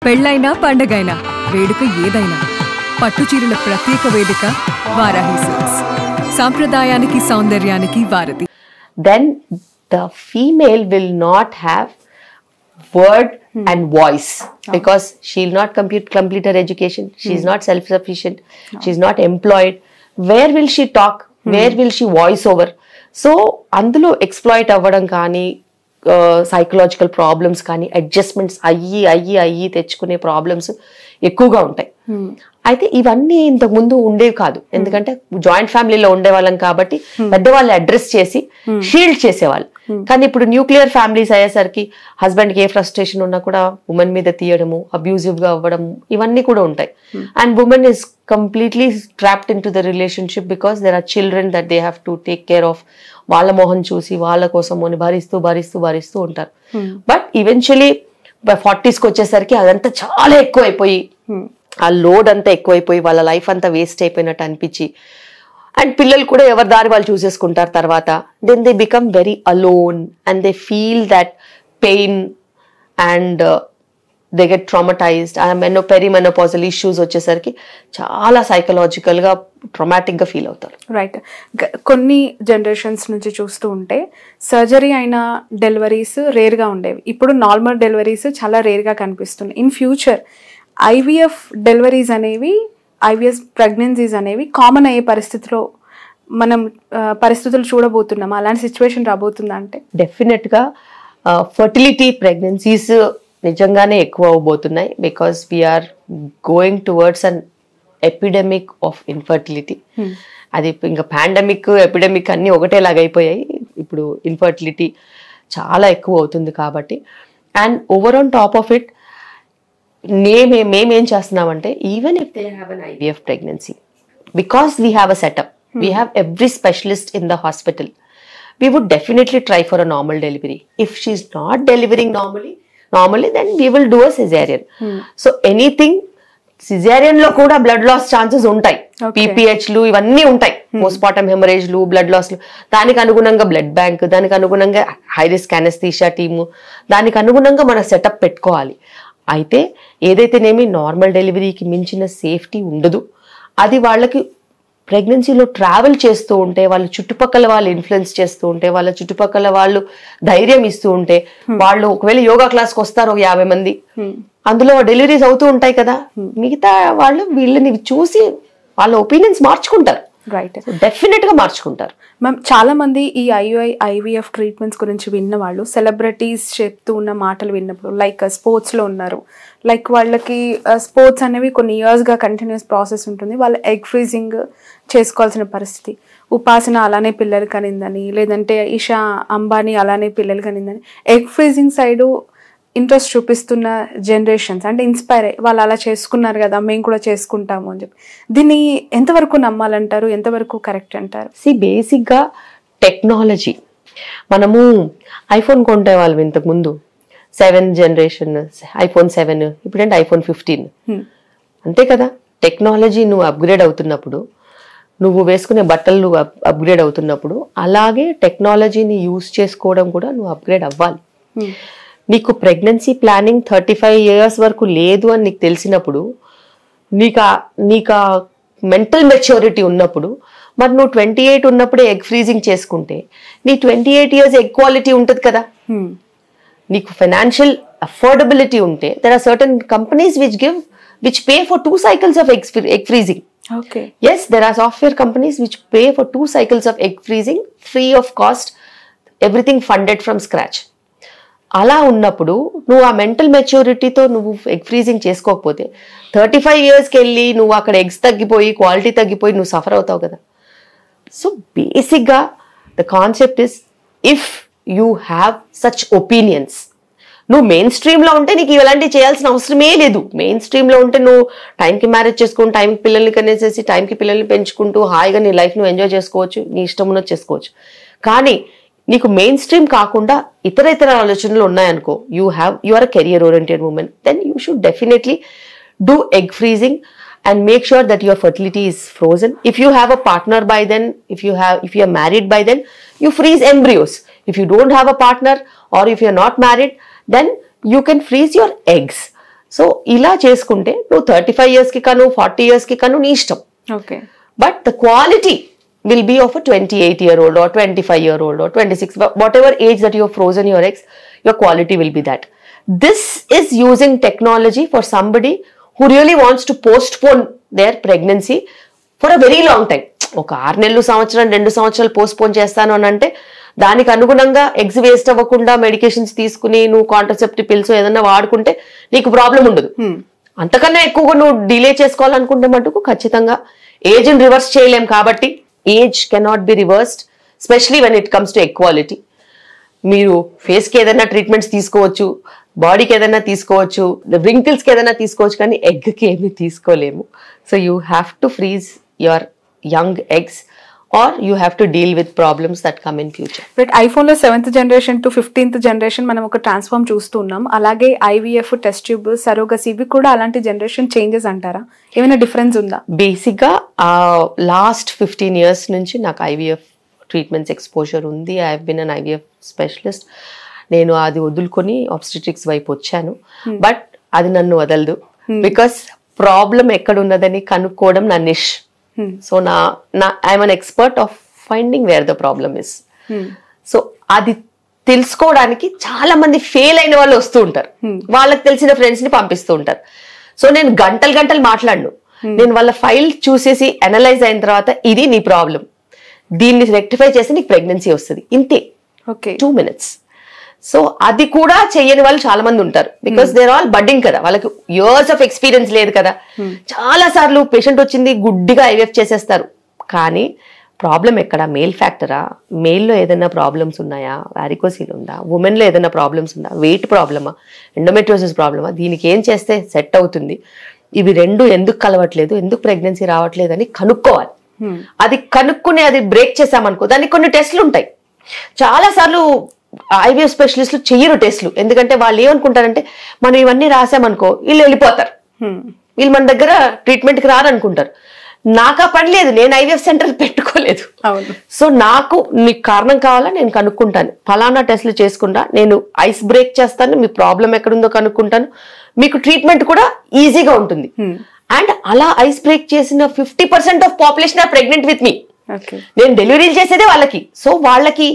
పెళ్ళైనా పండగైనా వేడుక ఏదైనా పట్టుచీరల ప్రత్యేక వేదిక వారాహి సిల్క్స్. సాంప్రదాయానికి సౌందర్యానికి వారధి. Then the female will not have word and voice because she'll not complete her education. She's not self-sufficient. She's not employed. Where will she talk? Where will she voice over? So అందులో exploit అవ్వడం కానీ psychological problems కానీ adjustments అయ్యి తెచ్చుకునే problems ఎక్కువగా ఉంటాయి. అయితే ఇవన్నీ ఇంతకు ముందు ఉండేవి కాదు, ఎందుకంటే జాయింట్ ఫ్యామిలీలో ఉండేవాళ్ళం కాబట్టి పెద్దవాళ్ళు అడ్రస్ చేసి షీల్డ్ చేసేవాళ్ళు. కానీ ఇప్పుడు న్యూక్లియర్ ఫ్యామిలీస్ అయ్యేసరికి హస్బెండ్ కి ఏ ఫ్రస్ట్రేషన్ ఉన్నా కూడా ఉమెన్ మీద తీయడము, అబ్యూజివ్ గా అవ్వడం, ఇవన్నీ కూడా ఉంటాయి. And women is completely trapped in to the relationship because there are children that they have to take care of. వాళ్ళ మొహం చూసి వాళ్ళ కోసం అని భరిస్తూ ఉంటారు. బట్ ఈవెన్చువలీ 40s వచ్చేసరికి అదంతా చాలా ఎక్కువైపోయి, ఆ లోడ్ అంతా ఎక్కువైపోయి వాళ్ళ లైఫ్ అంతా వేస్ట్ అయిపోయినట్టు అనిపించి, అండ్ పిల్లలు కూడా ఎవరి దారి వాళ్ళు చూసేసుకుంటారు తర్వాత. Then they become very alone and they feel that pain and they get traumatised. Perimenopausal issues వచ్చేసరికి చాలా సైకలాజికల్ గా ట్రామాటిక్ గా ఫీల్ అవుతారు. రైట్. కొన్ని జనరేషన్స్ నుంచి చూస్తూ ఉంటే సర్జరీ అయిన డెలివరీస్ రేర్ గా ఉండేవి, ఇప్పుడు నార్మల్ డెలివరీస్ చాలా రేర్ గా కనిపిస్తున్నాయి. ఇన్ ఫ్యూచర్ ఐవీఎఫ్ డెలివరీస్ అనేవి, ఐవీఎఫ్ ప్రెగ్నెన్సీస్ అనేవి కామన్ అయ్యే పరిస్థితులు చూడబోతున్నాం. అలాంటి సిచ్యువేషన్ రాబోతుందా? అంటే డెఫినెట్ గా ఫర్టిలిటీ ప్రెగ్నెన్సీస్ నిజంగానే ఎక్కువ అవబోతున్నాయి because we are going towards an epidemic of infertility. అది ఇంకా పాండమిక్ ఎపిడమిక్ అన్ని ఒకటేలాగా అయిపోయాయి. ఇప్పుడు ఇన్ఫర్టిలిటీ చాలా ఎక్కువ అవుతుంది కాబట్టి, and over on top of it మేమేం చేస్తున్నామంటే even if they have an IVF pregnancy, because we have a setup, we have every specialist in the hospital, we would definitely try for a normal delivery. If she's not delivering normally then we will do a cesarean. So anything cesarean లో కూడా blood loss chances ఉంటాయి, PPH లు ఇవన్నీ ఉంటాయి, postmortem haemorrhage లు, blood loss లు. దానికి అనుగుణంగా బ్లడ్ బ్యాంక్, దానికి అనుగుణంగా హై రిస్క్ అనస్థీషియా టీము, దానికి అనుగుణంగా మన సెటప్ పెట్టుకోవాలి. అయితే ఏదైతేనేమి నార్మల్ డెలివరీకి మించిన సేఫ్టీ ఉండదు. అది వాళ్ళకి ప్రెగ్నెన్సీలో ట్రావెల్ చేస్తూ ఉంటే, వాళ్ళ చుట్టుపక్కల వాళ్ళు ఇన్ఫ్లుయెన్స్ చేస్తూ ఉంటే, వాళ్ళ చుట్టుపక్కల వాళ్ళు ధైర్యం ఇస్తూ ఉంటే, వాళ్ళు ఒకవేళ యోగా క్లాస్కి వస్తారు 50 మంది, అందులో డెలివరీస్ అవుతూ ఉంటాయి కదా, మిగతా వాళ్ళు వీళ్ళని చూసి వాళ్ళ ఒపీనియన్స్ మార్చుకుంటారు. రైట్, డెఫినెట్ గా మార్చుకుంటారు. మ్యామ్, చాలా మంది ఈ ఐవీఎఫ్ ట్రీట్మెంట్స్ గురించి విన్న వాళ్ళు సెలబ్రిటీస్ చెప్తూ ఉన్న మాటలు విన్నప్పుడు, లైక్ స్పోర్ట్స్ లో ఉన్నారు, లైక్ వాళ్ళకి స్పోర్ట్స్ అనేవి కొన్ని ఇయర్స్ గా కంటిన్యూస్ ప్రాసెస్ ఉంటుంది, వాళ్ళు ఎగ్ ఫ్రీజింగ్ చేసుకోవాల్సిన పరిస్థితి. ఉపాసన అలానే పిల్లలు కనిందని, లేదంటే ఇషా అంబానీ అలానే పిల్లలు కనిందని, ఎగ్ ఫ్రీజింగ్ సైడు ఇంట్రెస్ట్ చూపిస్తున్న జనరేషన్స్ అంటే ఇన్స్పైర్ అయ్యి వాళ్ళు అలా చేసుకున్నారు కదా, మేము కూడా చేసుకుంటాము అని చెప్పి, దీన్ని ఎంతవరకు నమ్మాలంటారు, ఎంతవరకు కరెక్ట్ అంటారు? బేసిక్ గా టెక్నాలజీ, మనము ఐఫోన్ కొంటే వాళ్ళం ఇంతకు ముందు 7th జనరేషన్ ఐఫోన్ 7, ఇప్పుడంటే ఐఫోన్ 15, అంతే కదా. టెక్నాలజీ నువ్వు అప్గ్రేడ్ అవుతున్నప్పుడు, నువ్వు వేసుకునే బట్టలు నువ్వు అప్గ్రేడ్ అవుతున్నప్పుడు, అలాగే టెక్నాలజీని యూజ్ చేసుకోవడం కూడా నువ్వు అప్గ్రేడ్ అవ్వాలి. నీకు ప్రెగ్నెన్సీ ప్లానింగ్ 35 years వరకు లేదు అని నీకు తెలిసినప్పుడు, నీకు మెంటల్ మెచ్యూరిటీ ఉన్నప్పుడు, మరి నువ్వు 28 ఉన్నప్పుడే ఎగ్ ఫ్రీజింగ్ చేసుకుంటే నీ 28 years ఎగ్ క్వాలిటీ ఉంటుంది కదా. నీకు ఫైనాన్షియల్ అఫోర్డబిలిటీ ఉంటే, there are certain companies which pay for 2 cycles of egg freezing. Okay. Yes, there are software companies which pay for 2 cycles of egg freezing free of cost, everything funded from scratch. అలా ఉన్నప్పుడు నువ్వు ఆ mental మెచ్యూరిటీతో నువ్వు egg freezing చేసుకోకపోతే 35 yearsకి వెళ్ళి నువ్వు అక్కడ eggs తగ్గిపోయి, క్వాలిటీ తగ్గిపోయి నువ్వు సఫర్ అవుతావు కదా. సో బేసిక్గా the concept is, if you have such opinions, నువ్వు మెయిన్ స్ట్రీమ్లో ఉంటే నీకు ఇలాంటివి చేయాల్సిన అవసరమే లేదు. మెయిన్ స్ట్రీమ్లో ఉంటే నువ్వు టైంకి మ్యారేజ్ చేసుకుని, టైంకి పిల్లల్ని కనేసేసి, టైంకి పిల్లల్ని పెంచుకుంటూ హాయిగా నీ లైఫ్ నువ్వు ఎంజాయ్ చేసుకోవచ్చు, నీ ఇష్టం ఉన్నది చేసుకోవచ్చు. కానీ నీకు మెయిన్ స్ట్రీమ్ కాకుండా ఇతర ఆలోచనలు ఉన్నాయనుకో, you are a career oriented women, then you should definitely do egg freezing and make sure that your fertility is frozen. If you have a partner by then, if you are married by then, you freeze embryos. If you don't have a partner or if you're not married, then you can freeze your eggs. So ఇలా చేసుకుంటే నువ్వు 35 years కి కను 40 years కి కను నీ ఇష్టం. Okay. But the quality will be of a 28-year-old or 25-year-old or 26, whatever age that you have frozen your eggs, your quality will be that. This is using technology for somebody who really wants to postpone their pregnancy for a very long time. ఒక 6 నెలలు సంవత్సరం 2 సంవత్సరాలు postpone చేస్తాను అని అంటే దానికి అనుగుణంగా eggs waste అవ్వకుండా మెడికేషన్స్ తీసుకుని నువ్వు కాంట్రసెప్టివ్ పిల్స్ ఏదైనా వాడుకుంటే నీకు ప్రాబ్లం ఉండదు. అంతకన్నా ఎక్కువగా నువ్వు డిలే చేసుకోవాలనుకుంటే మటుకు ఖచ్చితంగా ఏజ్ ని రివర్స్ చేయలేం. కాబట్టి age cannot be reversed, especially when it comes to equality. మీరు ఫేస్ కి ఏదైనా ట్రీట్మెంట్స్ తీసుకోవచ్చు, బాడీకి ఏదైనా తీసుకోవచ్చు, రింకిల్స్ కి ఏదైనా తీసుకోవచ్చు, కానీ ఎగ్ కి ఏమీ తీసుకోలేము. So you have to freeze your young eggs or you have to deal with problems that come in future. But iPhone లో 7th generation to 15th generation మనం ఒక ట్రాన్స్ఫార్మ్ చూస్తున్నాం. అలాగే ఐవీఎఫ్, టెస్ట్ ట్యూబ్, సరోగసీ ఇవి కూడా అలాంటి generation changes అంటారా? ఏమైనా డిఫరెన్స్ ఉందా? బేసిక్ గా లాస్ట్ 15 years నుంచి నాకు ఐవీఎఫ్ ట్రీట్మెంట్స్ ఎక్స్పోజర్ ఉంది. I have been an IVF specialist. నేను అది వదులుకొని ఆబ్స్టెట్రిక్స్ వైపు వచ్చాను. బట్ అది నన్ను వదలదు. బికాస్ ప్రాబ్లం ఎక్కడ ఉన్నదని కనుక్కోవడం నా niche. So I'm an expert of finding where the problem is. So అది తెలుసుకోవడానికి చాలా మంది ఫెయిల్ అయిన వాళ్ళు వస్తూ ఉంటారు. వాళ్ళకి తెలిసిన ఫ్రెండ్స్ ని పంపిస్తూ ఉంటారు. సో నేను గంటలు మాట్లాడను. నేను వాళ్ళ ఫైల్ చూసేసి అనలైజ్ అయిన తర్వాత ఇది నీ ప్రాబ్లం, దీన్ని రెక్టిఫై చేస్తే నీకు ప్రెగ్నెన్సీ వస్తుంది, ఇంతే. 2 minutes. సో అది కూడా చెయ్యని వాళ్ళు చాలా మంది ఉంటారు. బికాస్ దేర్ ఆల్ బడ్డింగ్ కదా, వాళ్ళకి ఇయర్స్ ఆఫ్ ఎక్స్పీరియన్స్ లేదు కదా. చాలా సార్లు పేషెంట్ వచ్చింది గుడ్డిగా ఐవీఎఫ్ చేసేస్తారు. కానీ ప్రాబ్లం ఎక్కడ? మేల్ ఫ్యాక్టరా? మేల్లో ఏదైనా ప్రాబ్లమ్స్ ఉన్నాయా? వారికోసిల్ ఉందా? ఉమెన్లో ఏదైనా ప్రాబ్లమ్స్ ఉందా? వెయిట్ ప్రాబ్లమా? ఎండోమెట్రియోసిస్ ప్రాబ్లమా? దీనికి ఏం చేస్తే సెట్ అవుతుంది? ఇవి రెండు ఎందుకు కలవట్లేదు, ఎందుకు ప్రెగ్నెన్సీ రావట్లేదు అని కనుక్కోవాలి. అది కనుక్కుని అది బ్రేక్ చేసామనుకో, దానికి కొన్ని టెస్ట్లు ఉంటాయి. చాలా సార్లు ఐవీఎఫ్ స్పెషలిస్టులు చెయ్యరు టెస్ట్లు. ఎందుకంటే వాళ్ళు ఏమనుకుంటారంటే మనం ఇవన్నీ రాసామనుకో వీళ్ళు వెళ్ళిపోతారు, వీళ్ళు మన దగ్గర ట్రీట్మెంట్కి రారనుకుంటారు. నాకు ఆ పని లేదు, నేను ఐవీఎఫ్ సెంటర్ పెట్టుకోలేదు. సో నాకు మీకు కారణం కావాలా, నేను కనుక్కుంటాను. ఫలానా టెస్ట్లు చేసుకుంటా, నేను ఐస్ బ్రేక్ చేస్తాను, మీ ప్రాబ్లం ఎక్కడుందో కనుక్కుంటాను, మీకు ట్రీట్మెంట్ కూడా ఈజీగా ఉంటుంది. అండ్ అలా ఐస్ బ్రేక్ చేసిన 50% of population are pregnant with me. నేను డెలివరీలు చేసేదే వాళ్ళకి. సో వాళ్ళకి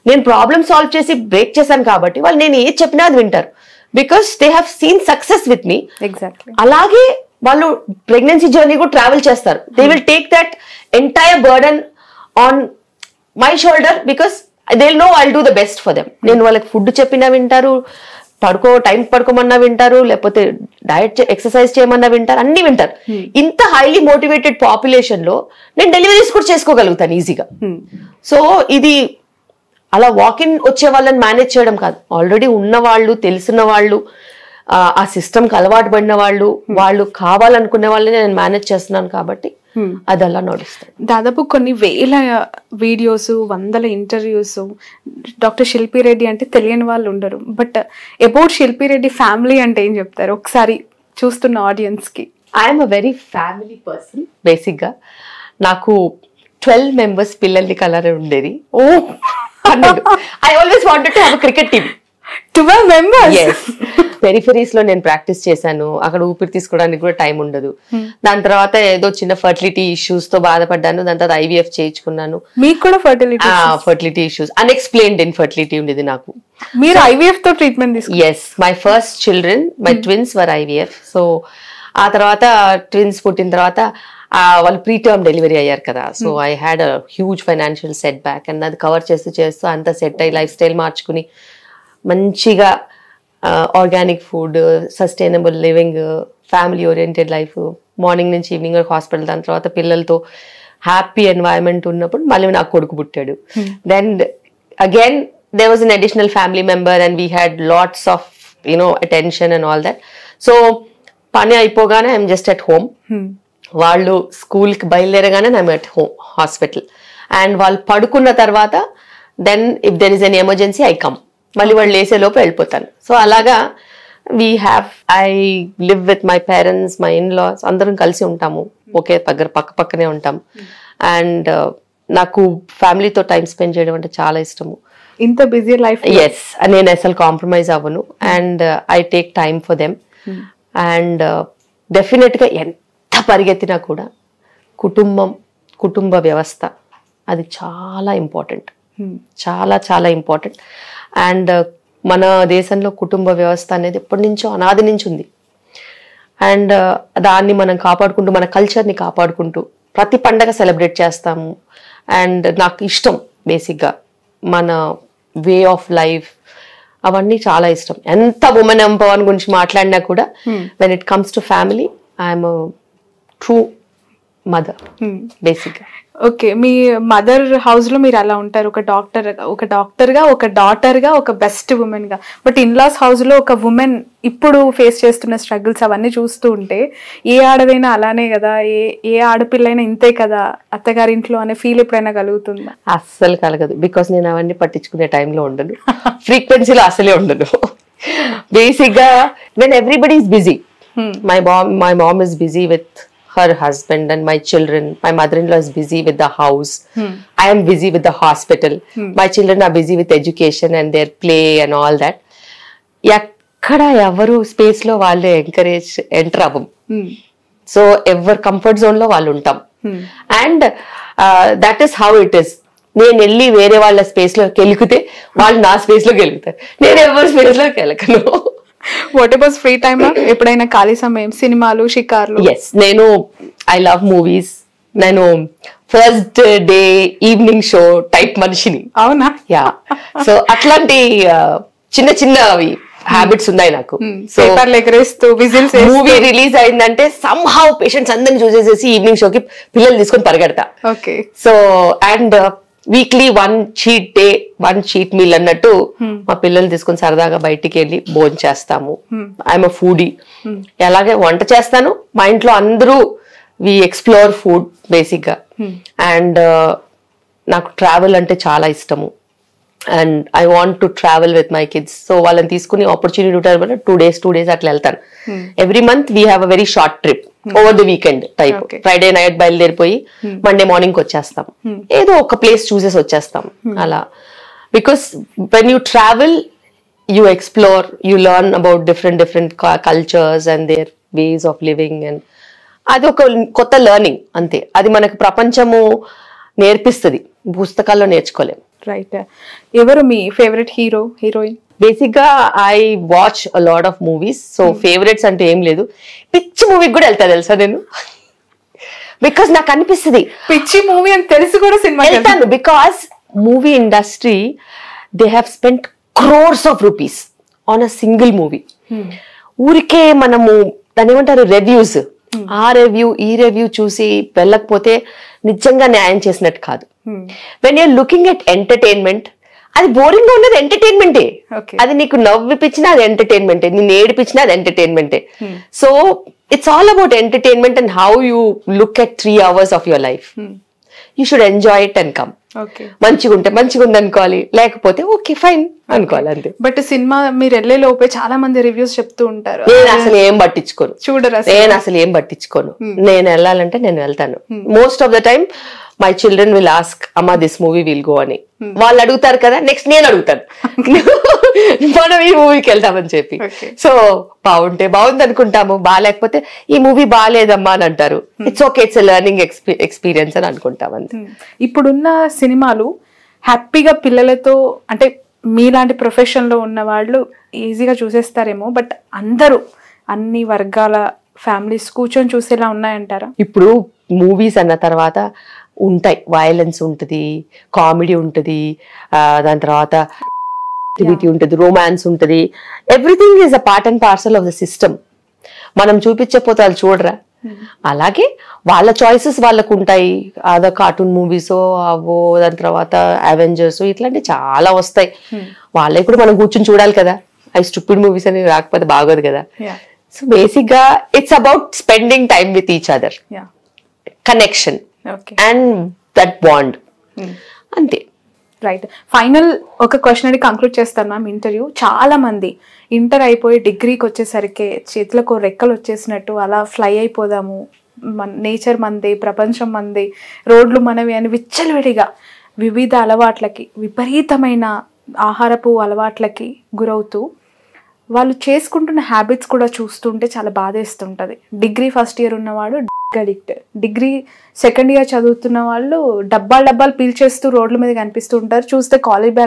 నేను ప్రాబ్లమ్ సాల్వ్ చేసి బ్రేక్ చేశాను కాబట్టి వాళ్ళు నేను ఏది చెప్పినా అది వింటారు. Because they have seen success with me. అలాగే వాళ్ళు ప్రెగ్నెన్సీ జర్నీ కూడా ట్రావెల్ చేస్తారు. They will take that entire burden on my shoulder because they will know I will do the best for them. నేను వాళ్ళకి ఫుడ్ చెప్పినా వింటారు, time పడుకోమన్నా వింటారు, లేకపోతే డయట్ ఎక్సర్సైజ్ చేయమన్నా వింటారు, అన్ని వింటారు. ఇంత హైలీ మోటివేటెడ్ పాపులేషన్ లో నేను డెలివరీస్ కూడా చేసుకోగలుగుతాను ఈజీగా. సో ఇది అలా వాకిన్ వచ్చే వాళ్ళని మేనేజ్ చేయడం కాదు, ఆల్రెడీ ఉన్న వాళ్ళు, తెలిసిన వాళ్ళు, ఆ సిస్టమ్కి అలవాటు పడిన వాళ్ళు, వాళ్ళు కావాలనుకునే వాళ్ళని నేను మేనేజ్ చేస్తున్నాను కాబట్టి అది అలా నడుస్తుంది. దాదాపు కొన్ని వేల వీడియోస్, 100 ఇంటర్వ్యూస్. డాక్టర్ శిల్పి రెడ్డి అంటే తెలియని వాళ్ళు ఉండరు. బట్ అబౌట్ శిల్పి రెడ్డి ఫ్యామిలీ అంటే ఏం చెప్తారు ఒకసారి చూస్తున్న ఆడియన్స్ కి? I'm a very family person. Basic గా నాకు 12 members పిల్లల్ని కలర్ ఉండేది. I always wanted to have a cricket team. 12 members? Yes. పెరిఫెరీస్ లో నేను ప్రాక్టీస్ చేశాను. అక్కడ ఊపిరి తీసుకోవడానికి కూడా టైం ఉండదు. దాని తర్వాత ఏదో చిన్న ఫర్టిలిటీ ఇష్యూస్ తో బాధపడ్డాను. దాని తర్వాత ఐవీఎఫ్ చేయించుకున్నాను. మీకు కూడా ఫర్టిలిటీ ఇష్యూస్, అన్ఎక్స్ప్లెయిన్డ్ ఇన్ఫర్టిలిటీ ఉండేది నాకు. మీరు ఐవీఎఫ్ తో ట్రీట్మెంట్ తీసుకున్నారు? Yes, my first children, my twins were IVF. So ఆ తర్వాత ట్విన్స్ పుట్టిన తర్వాత వాళ్ళు ప్రీటర్మ్ డెలివరీ అయ్యారు కదా. So I had a huge financial set back. And అది కవర్ చేస్తూ అంతా సెట్ అయ్యి లైఫ్ స్టైల్ మార్చుకుని మంచిగా organic food, sustainable living, family oriented life, morning నుంచి ఈవినింగ్ వరకు హాస్పిటల్, దాని తర్వాత పిల్లలతో హ్యాపీ ఎన్వైరన్మెంట్ ఉన్నప్పుడు మళ్ళీ నాకు కొడుకు పుట్టాడు. Then again there was an additional family member and we had lots of attention and all that. So పని అయిపోగానే ఐఎమ్ జస్ట్ అట్ హోమ్. వాళ్ళు స్కూల్కి బయలుదేరగానే I'm at home hospital. And వాళ్ళు పడుకున్న తర్వాత then if there is an emergency I come. మళ్ళీ వాళ్ళు లేసే లోపు వెళ్ళిపోతాను. సో అలాగా I live with my parents, my in laws, అందరం కలిసి ఉంటాము, ఒకే దగ్గర పక్కనే ఉంటాం. అండ్ నాకు ఫ్యామిలీతో టైం స్పెండ్ చేయడం అంటే చాలా ఇష్టము. ఇంత బిజీ లైఫ్? ఎస్, నేను అసలు కాంప్రమైజ్ అవ్వను. And I take time for them. And డెఫినెట్గా ఎంత పరిగెత్తినా కూడా కుటుంబ వ్యవస్థ అది చాలా ఇంపార్టెంట్, చాలా చాలా ఇంపార్టెంట్. అండ్ మన దేశంలో కుటుంబ వ్యవస్థ అనేది ఎప్పటి నుంచో అనాది నుంచి ఉంది. అండ్ దాన్ని మనం కాపాడుకుంటూ, మన కల్చర్ని కాపాడుకుంటూ ప్రతి పండగ సెలబ్రేట్ చేస్తాము. అండ్ నాకు ఇష్టం బేసిక్గా మన వే ఆఫ్ లైఫ్, అవన్నీ చాలా ఇష్టం. ఎంత ఉమెన్ ఎంపవర్మెంట్ గురించి మాట్లాడినా కూడా when it comes to family I'm true mother బేసిక్గా. ఓకే, మీ మదర్ హౌస్ లో మీరు అలా ఉంటారు, ఒక డాక్టర్గా, ఒక డాటర్గా, ఒక బెస్ట్ ఉమెన్ గా. బట్ ఇన్లాస్ హౌస్ లో ఒక ఉమెన్ ఇప్పుడు ఫేస్ చేస్తున్న స్ట్రగుల్స్ అవన్నీ చూస్తూ ఉంటే ఏ ఆడదైనా అలానే కదా, ఏ ఆడపిల్లైనా ఇంతే కదా అత్తగారింట్లో అనే ఫీల్ ఎప్పుడైనా కలుగుతుందా? అస్సలు కలగదు. బికాస్ నేను అవన్నీ పట్టించుకునే టైంలో ఉండను, ఫ్రీక్వెన్సీలో అసలే ఉండను. బేసిక్ గా when everybody is busy, my mom is busy with her husband and my children, my mother-in-law is busy with the house, I am busy with the hospital, my children are busy with education and their play and all that. ఎక్కడ ఎవరు space లో వాళ్ళు enter అవ్వం. So ఎవరు comfort zone లో వాళ్ళు ఉంటాం. And that is how it is. నేను వెళ్ళి వేరే వాళ్ళ స్పేస్ లో గెలికితే వాళ్ళు నా స్పేస్ లో గెలుగుతారు, నేను ఎవరి స్పేస్ లో గెలకను. వాట్ అబౌట్ ఫ్రీ టైమ్ లో ఎప్పుడైనా ఖాళీ సమయం, సినిమాలు, షికార్లు? ఎస్, నేను ఐ లవ్ మూవీస్. నేను first day evening show type మనిషిని. అవునా? యా. సో అట్లాంటి చిన్న చిన్నవి హ్యాబిట్స్ ఉన్నాయి నాకు. సో మూవీ రిలీజ్ అయిందంటే సమ్ హౌ పేషెంట్స్ అందరిని చూసేసేసి ఈవినింగ్ షోకి పిల్లలు తీసుకొని పరిగెడతా. Okay. So and weekly 1 cheat day, 1 cheat meal అన్నట్టు మా పిల్లల్ని తీసుకొని సరదాగా బయటికి వెళ్ళి భోజనం చేస్తాము. I'm a foodie. ఎలాగే వంట చేస్తాను, మా ఇంట్లో అందరూ వి ఎక్స్ప్లోర్ ఫుడ్ బేసిక్ గా. అండ్ నాకు ట్రావెల్ అంటే చాలా ఇష్టము. And I want to travel with my kids. So వాళ్ళని తీసుకుని ఆపర్చునిటీ ఉంటారు, 2 days అట్లా వెళ్తాను. Every month we have a very short trip over the weekend type. Friday night బయలుదేరిపోయి మండే మార్నింగ్ వచ్చేస్తాం, ఏదో ఒక ప్లేస్ చూసేసి వచ్చేస్తాం అలా. Because when you travel you explore, you learn about different cultures and there ways of living. And అది ఒక కొత్త లెర్నింగ్ అంతే. అది మనకు ప్రపంచము నేర్పిస్తుంది, పుస్తకాల్లో నేర్చుకోలేము. రైట్. ఎవరు మీ ఫేవరెట్ హీరో, హీరోయిన్? బేసిక్ గా I watch a lot of movies. So favourites అంటే ఏం లేదు. పిచ్చి మూవీకి కూడా వెళ్తా తెలుసా నేను, బికాస్ నాకు అనిపిస్తుంది పిచ్చి మూవీ అని తెలిసి కూడా సినిమా వెళ్తాను. Because movie industry they have spent crores of rupees on a single movie. ఊరికే మనము దాని ఏమంటారు రివ్యూస్, ఆ రివ్యూ ఈ రివ్యూ చూసి వెళ్ళకపోతే నిజంగా న్యాయం చేసినట్టు కాదు. When you're looking at entertainment, అది బోరింగ్ గా ఉన్నది ఎంటర్టైన్మెంటే. అది నీకు నవ్విపించినా అది ఎంటర్టైన్మెంటే, నిన్ను ఏడిపించినా అది ఎంటర్టైన్మెంటే. So it's all about entertainment and how you look at 3 hours of your life. You should enjoy it and come. మంచిగా ఉంటే మంచిగా ఉంది అనుకోవాలి, లేకపోతే ఓకే ఫైన్ అనుకోవాలి అంతే. బట్ సినిమా మీరు వెళ్ళే లోపే చాలా మంది రివ్యూస్ చెప్తూ ఉంటారు, నేను అసలు ఏం పట్టించుకోను. చూడరా? నేను అసలు ఏం పట్టించుకోను. నేను వెళ్ళాలంటే నేను వెళ్తాను. Most of the time my children will ask అమ్మా దిస్ మూవీ విల్ గో అని. వాళ్ళు అడుగుతారు కదా, నెక్స్ట్ నేను అడుగుతాను మనం ఈ మూవీకి వెళ్తామని చెప్పి. సో బాగుంటే బాగుంది అనుకుంటాము, బాగాలేకపోతే ఈ మూవీ బాగాలేదమ్మా అని అంటారు. It's okay, it's learning experience అని అనుకుంటాం అంతే. ఇప్పుడున్న సినిమాలు హ్యాపీగా పిల్లలతో, అంటే మీలాంటి ప్రొఫెషన్ లో ఉన్న వాళ్ళు ఈజీగా చూసేస్తారేమో, బట్ అందరూ అన్ని వర్గాల ఫ్యామిలీస్ కూర్చొని చూసేలా ఉన్నాయంటారా? ఇప్పుడు మూవీస్ అన్న తర్వాత ఉంటాయి, వైలెన్స్ ఉంటుంది, కామెడీ ఉంటుంది, దాని తర్వాత ఉంటుంది, రొమాన్స్ ఉంటుంది. Everything is a part and parcel of the system. మనం చూపించకపోతే వాళ్ళు చూడరా? అలాగే వాళ్ళ చాయిసెస్ వాళ్ళకు ఉంటాయి. అదో కార్టూన్ మూవీస్ అవో, దాని తర్వాత అవెంజర్స్ ఇట్లాంటివి చాలా వస్తాయి. వాళ్ళే కూడా మనం కూర్చొని చూడాలి కదా. అవి స్టూపిడ్ మూవీస్ అని రాకపోతే బాగోదు కదా. సో బేసిక్ గా it's about spending time with each other, connection and that bond అంతే. రైట్. ఫైనల్ ఒక క్వశ్చన్ అడిగి కంక్లూడ్ చేస్తాను మ్యామ్ ఇంటర్వ్యూ. చాలా మంది ఇంటర్ అయిపోయి డిగ్రీకి వచ్చేసరికి చేతులకు రెక్కలు వచ్చేసినట్టు అలా ఫ్లై అయిపోదాము, నేచర్ మంది, ప్రపంచం మంది, రోడ్లు మనవి అని విచ్చలవిడిగా వివిధ అలవాట్లకి, విపరీతమైన ఆహారపు అలవాట్లకి గురవుతూ వాళ్ళు చేసుకుంటున్న హ్యాబిట్స్ కూడా చూస్తుంటే చాలా బాధేస్తుంటది. డిగ్రీ ఫస్ట్ ఇయర్ ఉన్నవాడు అడిక్ట్, డిగ్రీ సెకండ్ ఇయర్ చదువుతున్న వాళ్ళు డబ్బాలు పీల్చేస్తూ రోడ్ల మీద కనిపిస్తూ ఉంటారు, చూస్తే కాలేజ్ బ్యాగ్